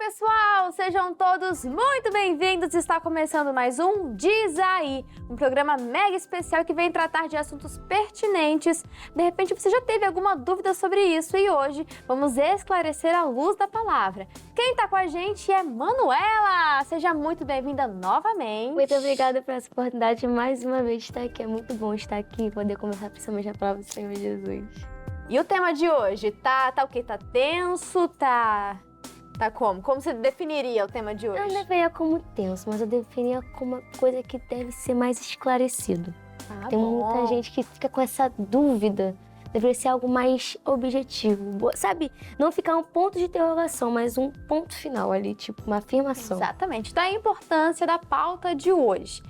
pessoal! Sejam todos muito bem-vindos! Está começando mais um Diz Aí, um programa mega especial que vem tratar de assuntos pertinentes. De repente você já teve alguma dúvida sobre isso e hoje vamos esclarecer à luz da palavra. Quem está com a gente é Manuela! Seja muito bem-vinda novamente. Muito obrigada por essa oportunidade de mais uma vez estar aqui. É muito bom estar aqui e poder conversar principalmente a palavra do Senhor Jesus. E o tema de hoje? Tá o quê? Tá tenso? Tá como? Como você definiria o tema de hoje? Eu não definiria como tenso, mas eu definiria como uma coisa que deve ser mais esclarecido. Tem muita gente que fica com essa dúvida. Deveria ser algo mais objetivo, sabe? Não ficar um ponto de interrogação, mas um ponto final ali, tipo uma afirmação. Exatamente. Então, a importância da pauta de hoje.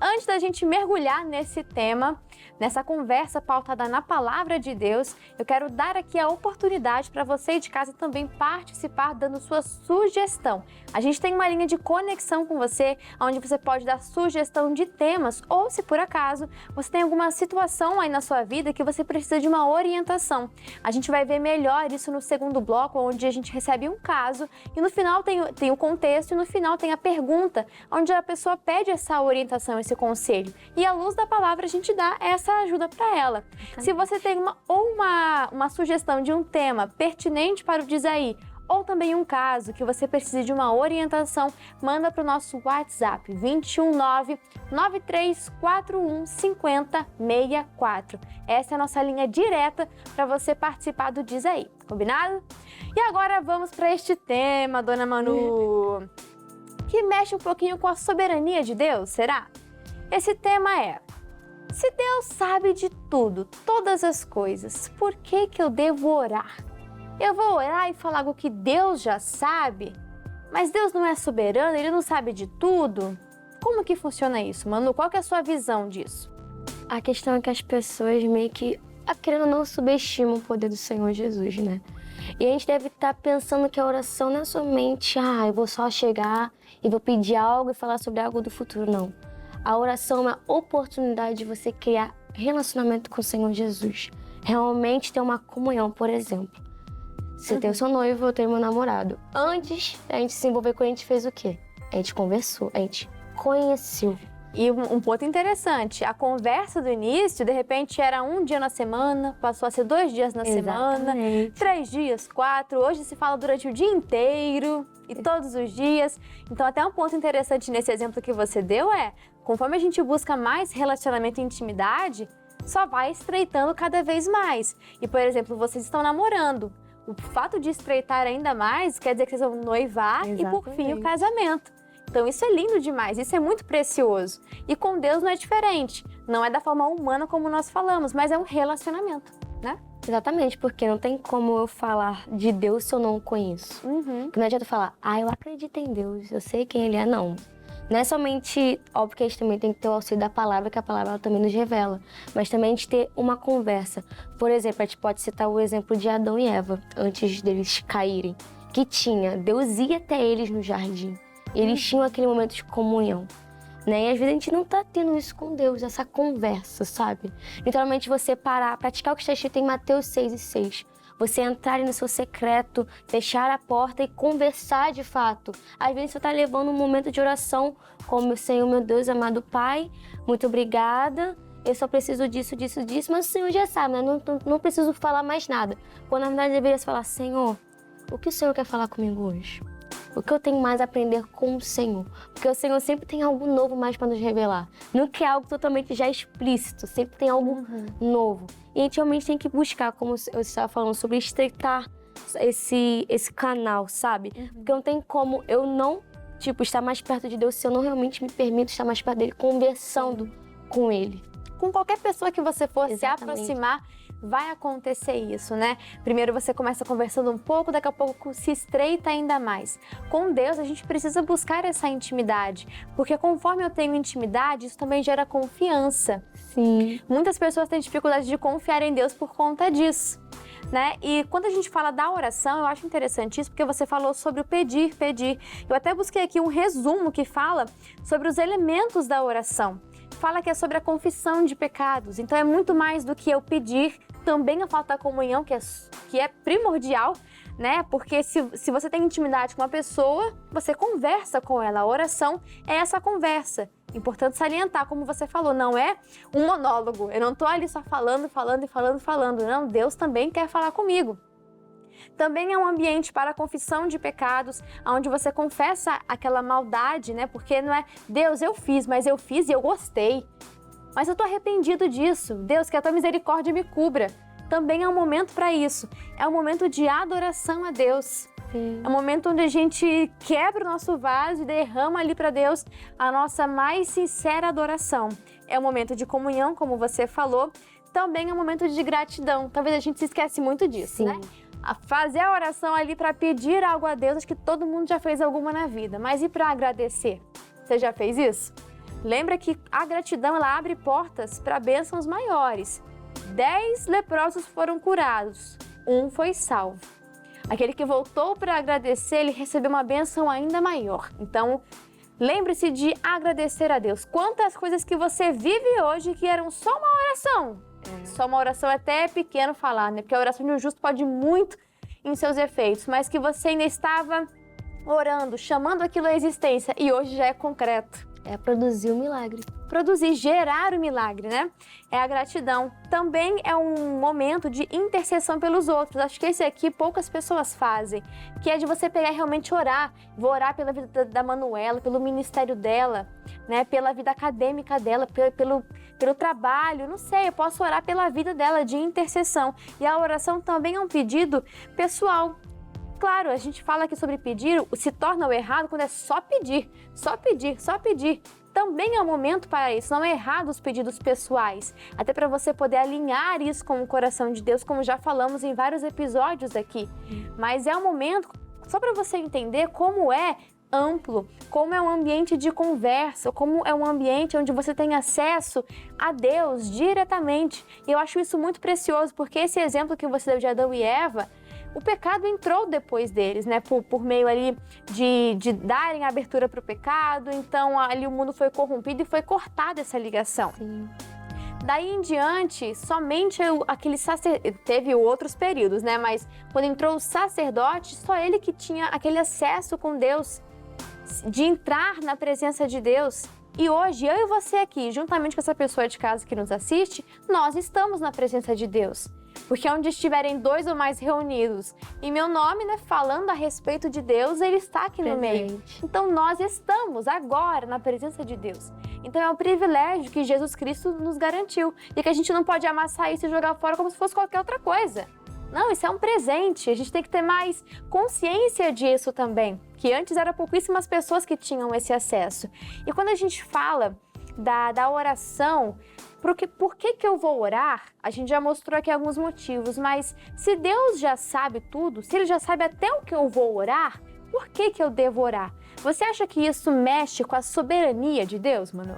Antes da gente mergulhar nesse tema, nessa conversa pautada na Palavra de Deus, eu quero dar aqui a oportunidade para você de casa também participar dando sua sugestão. A gente tem uma linha de conexão com você, onde você pode dar sugestão de temas ou, se por acaso, você tem alguma situação aí na sua vida que você precisa de uma orientação. A gente vai ver melhor isso no segundo bloco, onde a gente recebe um caso e no final tem o contexto e no final tem a pergunta, onde a pessoa pede essa orientação, esse conselho. E à luz da palavra a gente dá essa ajuda para ela. Se você tem uma sugestão de um tema pertinente para o Diz Aí, ou também um caso que você precise de uma orientação, manda para o nosso WhatsApp 219-9341-5064. Essa é a nossa linha direta para você participar do Diz Aí, combinado? E agora vamos para este tema, Dona Manu, que mexe um pouquinho com a soberania de Deus, será? Esse tema é: se Deus sabe de tudo, todas as coisas, por que eu devo orar? Eu vou orar e falar algo que Deus já sabe? Mas Deus não é soberano, Ele não sabe de tudo? Como que funciona isso, Manu? Qual que é a sua visão disso? A questão é que as pessoas meio que, querendo ou não, subestimam o poder do Senhor Jesus, né? E a gente deve estar pensando que a oração não é somente, eu vou só chegar e vou pedir algo e falar sobre algo do futuro, não. A oração é uma oportunidade de você criar relacionamento com o Senhor Jesus. Realmente ter uma comunhão, por exemplo. Se eu tenho seu noivo, eu tenho meu namorado. Antes da gente se envolver com ele, a gente fez o quê? A gente conversou, a gente conheceu. E um ponto interessante, a conversa do início, de repente, era um dia na semana, passou a ser 2 dias na semana, 3 dias, 4, hoje se fala durante o dia inteiro e todos os dias. Então, até um ponto interessante nesse exemplo que você deu é, conforme a gente busca mais relacionamento e intimidade, só vai estreitando cada vez mais. E, por exemplo, vocês estão namorando. O fato de estreitar ainda mais quer dizer que vocês vão noivar e, por fim, o casamento. Então, isso é lindo demais, isso é muito precioso. E com Deus não é diferente. Não é da forma humana como nós falamos, mas é um relacionamento, né? Exatamente, porque não tem como eu falar de Deus se eu não o conheço. Não adianta eu falar, eu acredito em Deus, eu sei quem Ele é, não. Não é somente, óbvio que a gente também tem que ter o auxílio da palavra, que a palavra ela também nos revela, mas também a gente ter uma conversa. Por exemplo, a gente pode citar o exemplo de Adão e Eva, antes deles caírem, que Deus ia até eles no jardim, eles tinham aquele momento de comunhão, né? E às vezes a gente não tá tendo isso com Deus, essa conversa, sabe? Literalmente você parar, praticar o que está escrito em Mateus 6:6. Você entrar no seu secreto, fechar a porta e conversar de fato. Às vezes você está levando um momento de oração, como Senhor, meu Deus, amado Pai, muito obrigada, eu só preciso disso, mas o Senhor já sabe, né? Não preciso falar mais nada. Quando na verdade deveria falar, Senhor, o que o Senhor quer falar comigo hoje? O que eu tenho mais a aprender com o Senhor? Porque o Senhor sempre tem algo novo mais para nos revelar. Nunca é algo totalmente já explícito, sempre tem algo novo. E a gente realmente tem que buscar, como eu estava falando, sobre estreitar esse canal, sabe? Porque não tem como eu não, estar mais perto de Deus se eu não realmente me permito estar mais perto dele, conversando com ele. Com qualquer pessoa que você for se aproximar, vai acontecer isso, né? Primeiro você começa conversando um pouco, daqui a pouco se estreita ainda mais. Com Deus, a gente precisa buscar essa intimidade, porque conforme eu tenho intimidade, isso também gera confiança. Sim. Muitas pessoas têm dificuldade de confiar em Deus por conta disso, né? E quando a gente fala da oração, eu acho interessante isso, porque você falou sobre o pedir. Eu até busquei aqui um resumo que fala sobre os elementos da oração. Fala que é sobre a confissão de pecados, então é muito mais do que eu pedir, também a falta da comunhão, que é primordial, né? Porque se você tem intimidade com uma pessoa, você conversa com ela. A oração é essa conversa. Importante salientar, como você falou, não é um monólogo. Eu não estou ali só falando. Não, Deus também quer falar comigo. Também é um ambiente para a confissão de pecados, onde você confessa aquela maldade, né? Porque não é, Deus, eu fiz, mas eu fiz e eu gostei. Mas eu estou arrependido disso. Deus, que a tua misericórdia me cubra. Também é um momento para isso. É um momento de adoração a Deus. Sim. É um momento onde a gente quebra o nosso vaso e derrama ali para Deus a nossa mais sincera adoração. É um momento de comunhão, como você falou. Também é um momento de gratidão. Talvez a gente se esquece muito disso, Sim. né? A fazer a oração ali para pedir algo a Deus, acho que todo mundo já fez alguma na vida. Mas e para agradecer? Você já fez isso? Lembra que a gratidão, ela abre portas para bênçãos maiores. 10 leprosos foram curados, 1 foi salvo. Aquele que voltou para agradecer, ele recebeu uma bênção ainda maior. Então, lembre-se de agradecer a Deus. Quantas coisas que você vive hoje que eram só uma oração. Só uma oração é até pequeno falar, né? Porque a oração de um justo pode muito em seus efeitos, mas que você ainda estava orando, chamando aquilo à existência e hoje já é concreto. É produzir um milagre. Produzir, gerar o milagre, né? É a gratidão. Também é um momento de intercessão pelos outros. Acho que esse aqui poucas pessoas fazem, que é de você pegar e realmente orar. Vou orar pela vida da Manuela, pelo ministério dela, né? Pela vida acadêmica dela, pelo trabalho, não sei, eu posso orar pela vida dela, de intercessão. E a oração também é um pedido pessoal. Claro, a gente fala aqui sobre pedir, se torna o errado quando é só pedir. Também é um momento para isso, não é errado os pedidos pessoais. Até para você poder alinhar isso com o coração de Deus, como já falamos em vários episódios aqui. Mas é um momento, só para você entender como é amplo, como é um ambiente de conversa, como é um ambiente onde você tem acesso a Deus diretamente. E eu acho isso muito precioso, porque esse exemplo que você deu de Adão e Eva, o pecado entrou depois deles, né? Por meio ali de darem abertura para o pecado, então ali o mundo foi corrompido e foi cortada essa ligação. Sim. Daí em diante, somente aquele sacerdote, teve outros períodos, né? Mas quando entrou o sacerdote, só ele que tinha aquele acesso com Deus, de entrar na presença de Deus. E hoje, eu e você aqui, juntamente com essa pessoa de casa que nos assiste, nós estamos na presença de Deus. Porque onde estiverem 2 ou mais reunidos em meu nome, né, falando a respeito de Deus, Ele está aqui no meio. Então nós estamos agora na presença de Deus. Então é um privilégio que Jesus Cristo nos garantiu. E que a gente não pode amassar isso e jogar fora como se fosse qualquer outra coisa. Não, isso é um presente. A gente tem que ter mais consciência disso também. Que antes eram pouquíssimas pessoas que tinham esse acesso. E quando a gente fala da oração, por que eu vou orar? A gente já mostrou aqui alguns motivos, mas se Deus já sabe tudo, se Ele já sabe até o que eu vou orar, por que eu devo orar? Você acha que isso mexe com a soberania de Deus, Manu?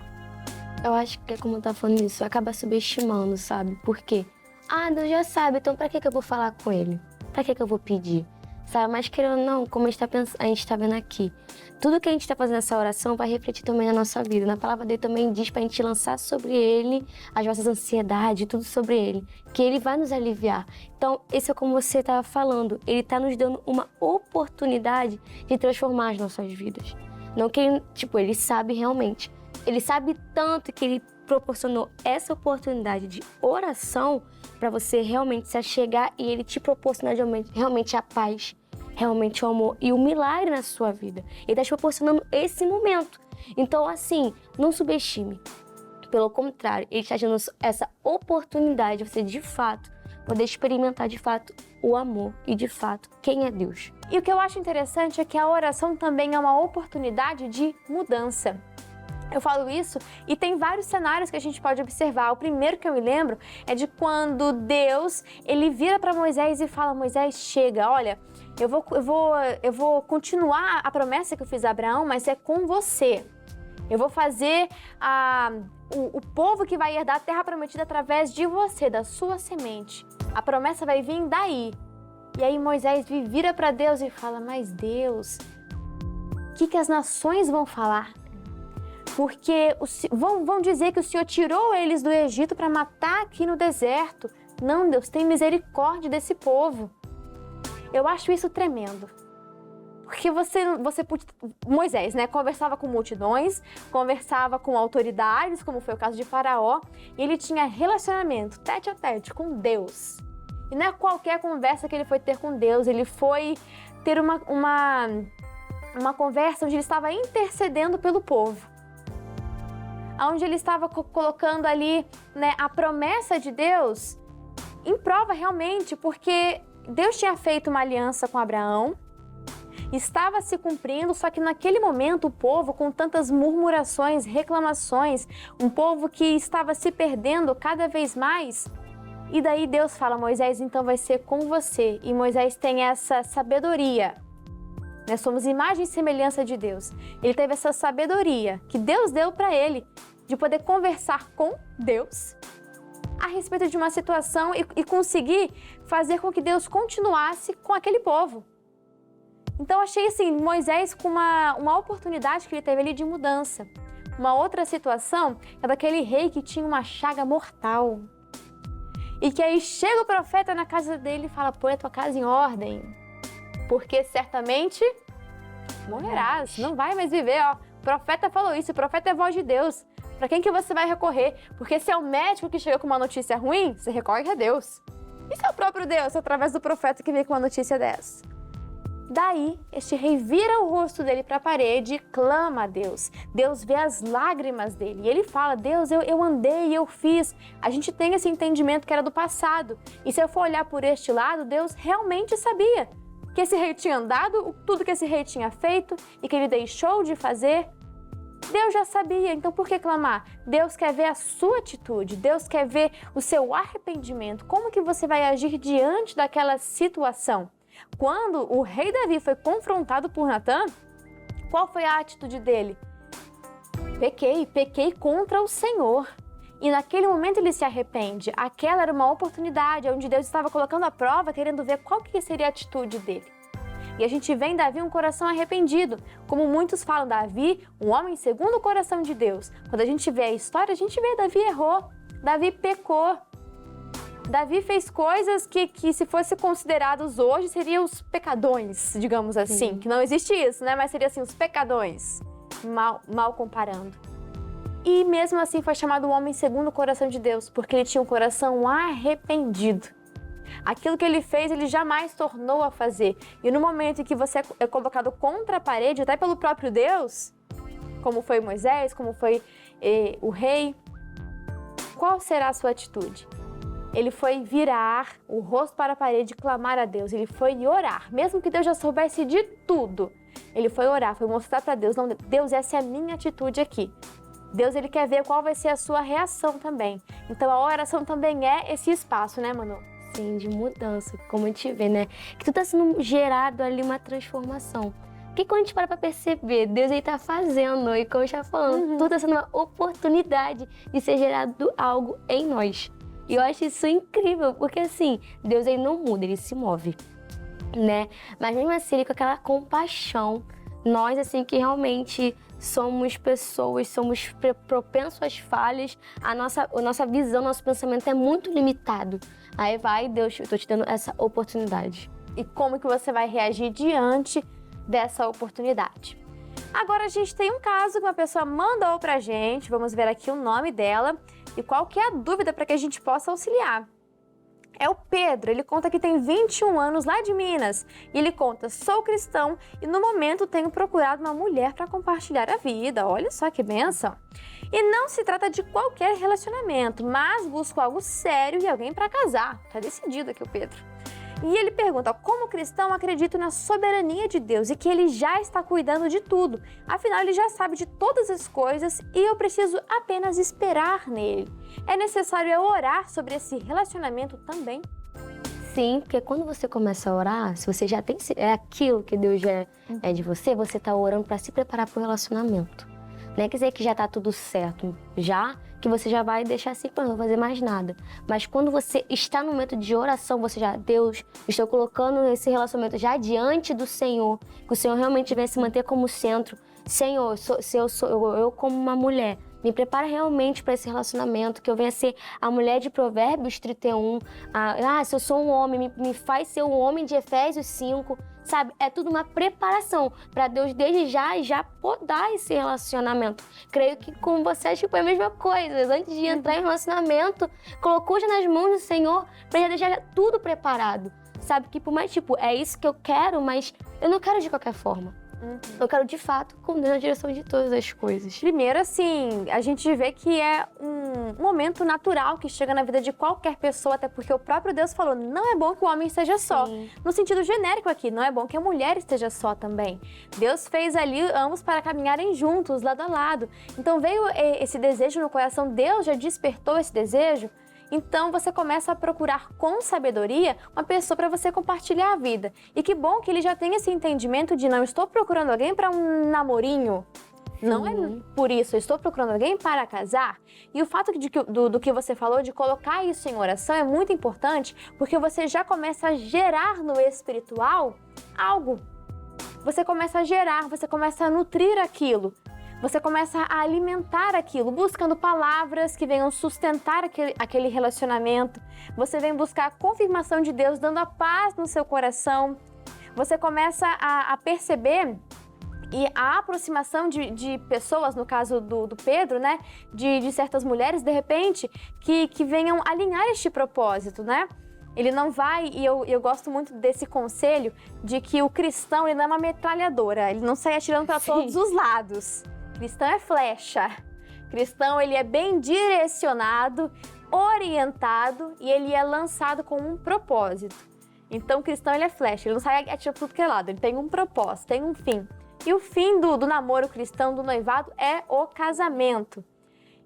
Eu acho que, como tá falando isso, acaba subestimando, sabe? Por quê? Ah, Deus já sabe, então pra que eu vou falar com Ele? Pra que eu vou pedir? Sabe? Mas querendo ou não, como a gente tá vendo aqui, tudo que a gente tá fazendo nessa oração vai refletir também na nossa vida. Na palavra dele também diz pra gente lançar sobre Ele as nossas ansiedades, tudo sobre Ele, que Ele vai nos aliviar. Então, esse é como você tava falando, Ele tá nos dando uma oportunidade de transformar as nossas vidas. Não que Ele, Ele sabe realmente. Ele sabe tanto que Ele proporcionou essa oportunidade de oração para você realmente se achegar e Ele te proporcionar realmente a paz, realmente o amor e o milagre na sua vida. Ele está te proporcionando esse momento. Então, assim, não subestime. Pelo contrário, Ele está dando essa oportunidade de você, de fato, poder experimentar, de fato, o amor e, de fato, quem é Deus. E o que eu acho interessante é que a oração também é uma oportunidade de mudança. Eu falo isso e tem vários cenários que a gente pode observar. O primeiro que eu me lembro é de quando Deus, ele vira para Moisés e fala: Moisés, chega, olha, eu vou continuar a promessa que eu fiz a Abraão, mas é com você. Eu vou fazer o povo que vai herdar a terra prometida através de você, da sua semente. A promessa vai vir daí. E aí Moisés vira para Deus e fala: mas Deus, o que as nações vão falar? Porque vão dizer que o Senhor tirou eles do Egito para matar aqui no deserto. Não, Deus, tem misericórdia desse povo. Eu acho isso tremendo. Porque Moisés, né, conversava com multidões, conversava com autoridades, como foi o caso de Faraó, e ele tinha relacionamento tete a tete com Deus. E não é qualquer conversa que ele foi ter com Deus, ele foi ter uma conversa onde ele estava intercedendo pelo povo. Onde ele estava colocando ali, né, a promessa de Deus em prova realmente, porque Deus tinha feito uma aliança com Abraão, estava se cumprindo, só que naquele momento o povo, com tantas murmurações, reclamações, um povo que estava se perdendo cada vez mais. E daí Deus fala: Moisés, então vai ser com você. E Moisés tem essa sabedoria. Nós somos imagem e semelhança de Deus. Ele teve essa sabedoria que Deus deu para ele, de poder conversar com Deus a respeito de uma situação e conseguir fazer com que Deus continuasse com aquele povo. Então achei assim, Moisés com uma oportunidade que ele teve ali de mudança. Uma outra situação é daquele rei que tinha uma chaga mortal. E que aí chega o profeta na casa dele e fala: põe a tua casa em ordem, porque certamente morrerás, não vai mais viver. Ó, o profeta falou isso, o profeta é voz de Deus. Para quem que você vai recorrer? Porque se é o médico que chega com uma notícia ruim, você recorre a Deus. E se é o próprio Deus, através do profeta que vem com uma notícia dessa? Daí, este rei vira o rosto dele para a parede e clama a Deus. Deus vê as lágrimas dele e ele fala: Deus, eu andei, eu fiz. A gente tem esse entendimento que era do passado. E se eu for olhar por este lado, Deus realmente sabia que esse rei tinha andado, tudo que esse rei tinha feito e que ele deixou de fazer. Deus já sabia, então por que clamar? Deus quer ver a sua atitude, Deus quer ver o seu arrependimento. Como que você vai agir diante daquela situação? Quando o rei Davi foi confrontado por Natã, qual foi a atitude dele? Pequei contra o Senhor. E naquele momento ele se arrepende. Aquela era uma oportunidade onde Deus estava colocando à prova, querendo ver qual que seria a atitude dele. E a gente vê em Davi um coração arrependido. Como muitos falam, Davi, um homem segundo o coração de Deus. Quando a gente vê a história, a gente vê Davi errou, Davi pecou. Davi fez coisas que se fosse considerados hoje, seriam os pecadões, digamos assim. Sim. Que não existe isso, né? Mas seria assim, os pecadões, mal comparando. E mesmo assim foi chamado o homem segundo o coração de Deus, porque ele tinha um coração arrependido. Aquilo que ele fez, ele jamais tornou a fazer. E no momento em que você é colocado contra a parede, até pelo próprio Deus, como foi Moisés, como foi o rei, qual será a sua atitude? Ele foi virar o rosto para a parede e clamar a Deus. Ele foi orar, mesmo que Deus já soubesse de tudo. Ele foi orar, foi mostrar para Deus: não, Deus, essa é a minha atitude aqui. Deus, ele quer ver qual vai ser a sua reação também. Então a oração também é esse espaço, né, Manu? Sim, de mudança, como a gente vê, né? Que tudo está sendo gerado ali uma transformação. Porque quando a gente para perceber, Deus ele tá fazendo, e como a gente tá falando, tudo está sendo uma oportunidade de ser gerado algo em nós. E eu acho isso incrível, porque assim, Deus ele não muda, ele se move, né? Mas mesmo assim, ele com aquela compaixão, nós assim que realmente somos pessoas, somos propensos às falhas, a nossa visão, nosso pensamento é muito limitado. Aí vai, Deus, eu tô te dando essa oportunidade. E como que você vai reagir diante dessa oportunidade? Agora a gente tem um caso que uma pessoa mandou pra gente, vamos ver aqui o nome dela e qual que é a dúvida para que a gente possa auxiliar. É o Pedro, ele conta que tem 21 anos lá de Minas. E ele conta: sou cristão e no momento tenho procurado uma mulher para compartilhar a vida. Olha só que bênção. E não se trata de qualquer relacionamento, mas busco algo sério e alguém para casar. Tá decidido aqui o Pedro. E ele pergunta: como cristão, acredito na soberania de Deus e que Ele já está cuidando de tudo. Afinal, Ele já sabe de todas as coisas e eu preciso apenas esperar nele. É necessário eu orar sobre esse relacionamento também? Sim, porque quando você começa a orar, se você já tem aquilo que Deus já é de você, você está orando para se preparar para o relacionamento. Não é quer dizer que já está tudo certo, já que você já vai deixar assim, não vou fazer mais nada. Mas quando você está no momento de oração, você já, Deus, estou colocando esse relacionamento já diante do Senhor, que o Senhor realmente venha se manter como centro. Senhor, eu como uma mulher, Me prepara realmente para esse relacionamento, que eu venha ser a mulher de Provérbios 31. Se eu sou um homem, me faz ser um homem de Efésios 5. Sabe? É tudo uma preparação para Deus desde já podar esse relacionamento. Creio que com você tipo, é a mesma coisa. Antes de entrar em relacionamento, colocou já nas mãos do Senhor para já deixar tudo preparado. Sabe? Que por mais, é isso que eu quero, mas eu não quero de qualquer forma. Eu quero, de fato, com Deus na direção de todas as coisas. Primeiro, assim, a gente vê que é um momento natural que chega na vida de qualquer pessoa, até porque o próprio Deus falou, não é bom que o homem esteja só. Sim. No sentido genérico aqui, não é bom que a mulher esteja só também. Deus fez ali ambos para caminharem juntos, lado a lado. Então veio esse desejo no coração, Deus já despertou esse desejo. Então você começa a procurar com sabedoria uma pessoa para você compartilhar a vida. E que bom que ele já tem esse entendimento de não estou procurando alguém para um namorinho. Não é por isso, eu estou procurando alguém para casar. E o fato do que você falou, de colocar isso em oração, é muito importante, porque você já começa a gerar no espiritual algo. Você começa a gerar, você começa a nutrir aquilo. Você começa a alimentar aquilo, buscando palavras que venham sustentar aquele relacionamento. Você vem buscar a confirmação de Deus, dando a paz no seu coração. Você começa a perceber e a aproximação de pessoas, no caso do Pedro, né? De certas mulheres, de repente, que venham alinhar este propósito, né? Ele não vai, e eu gosto muito desse conselho, de que o cristão ele não é uma metralhadora, ele não sai atirando para todos os lados. Cristão é flecha. Cristão, ele é bem direcionado, orientado e ele é lançado com um propósito. Então, o cristão, ele é flecha, ele não sai atirando para tudo que é lado, ele tem um propósito, tem um fim. E o fim do namoro cristão, do noivado, é o casamento.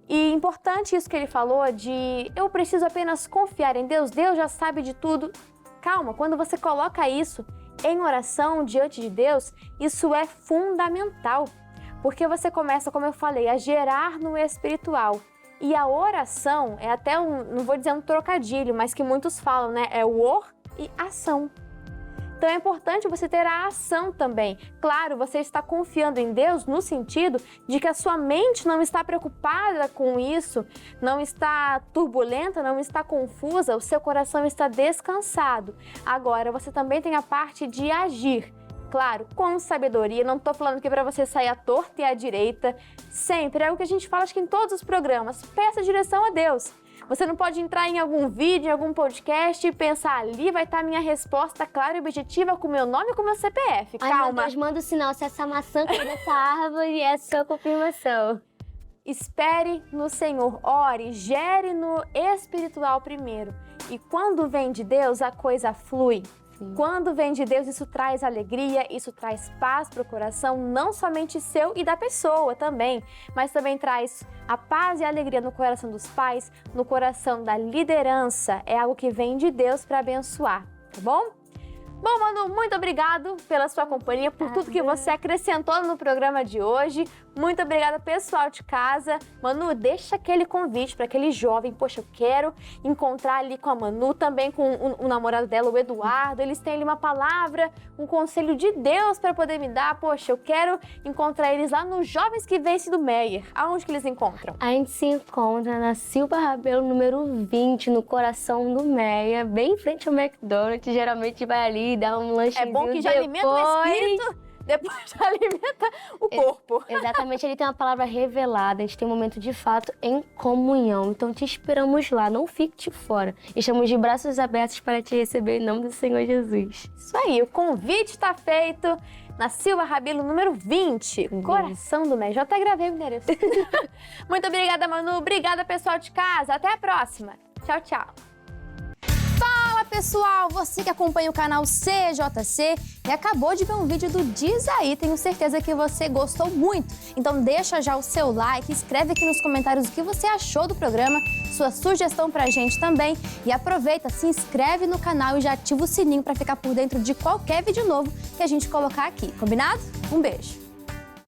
E importante isso que ele falou de eu preciso apenas confiar em Deus, Deus já sabe de tudo. Calma, quando você coloca isso em oração diante de Deus, isso é fundamental. Porque você começa, como eu falei, a gerar no espiritual. E a oração é até não vou dizer um trocadilho, mas que muitos falam, né? É o or e ação. Então é importante você ter a ação também. Claro, você está confiando em Deus no sentido de que a sua mente não está preocupada com isso, não está turbulenta, não está confusa, o seu coração está descansado. Agora, você também tem a parte de agir. Claro, com sabedoria, não estou falando que para você sair à torta e à direita, sempre, é o que a gente fala acho que em todos os programas, peça direção a Deus. Você não pode entrar em algum vídeo, em algum podcast e pensar, ali vai estar a minha resposta clara e objetiva com o meu nome e com o meu CPF. Calma. Ai, meu Deus, manda o sinal se essa maçã caiu dessa árvore é a sua confirmação. Espere no Senhor, ore, gere no espiritual primeiro. E quando vem de Deus, a coisa flui. Quando vem de Deus, isso traz alegria, isso traz paz para o coração, não somente seu e da pessoa também, mas também traz a paz e a alegria no coração dos pais, no coração da liderança. É algo que vem de Deus para abençoar, tá bom? Bom, Manu, muito obrigado pela sua companhia, por tudo que você acrescentou no programa de hoje. Muito obrigada, pessoal de casa. Manu, deixa aquele convite para aquele jovem. Poxa, eu quero encontrar ali com a Manu, também com o namorado dela, o Eduardo. Eles têm ali uma palavra, um conselho de Deus para poder me dar. Poxa, eu quero encontrar eles lá nos Jovens que Vencem do Meyer. Aonde que eles encontram? A gente se encontra na Silva Rabelo, número 20, no coração do Meyer, bem em frente ao McDonald's. Geralmente vai ali, dá um lanchinho. É bom que já alimenta o espírito. Depois já alimenta o corpo. Exatamente, ele tem uma palavra revelada, a gente tem um momento de fato em comunhão. Então te esperamos lá, não fique de fora. Estamos de braços abertos para te receber em nome do Senhor Jesus. Isso aí, o convite está feito na Silva Rabelo, número 20, Coração do Meyer. Já até gravei o endereço. Muito obrigada, Manu. Obrigada, pessoal de casa. Até a próxima. Tchau, tchau. Fala, pessoal! Você que acompanha o canal CJC e acabou de ver um vídeo do Diz Aí, tenho certeza que você gostou muito. Então deixa já o seu like, escreve aqui nos comentários o que você achou do programa, sua sugestão pra gente também. E aproveita, se inscreve no canal e já ativa o sininho para ficar por dentro de qualquer vídeo novo que a gente colocar aqui, combinado? Um beijo!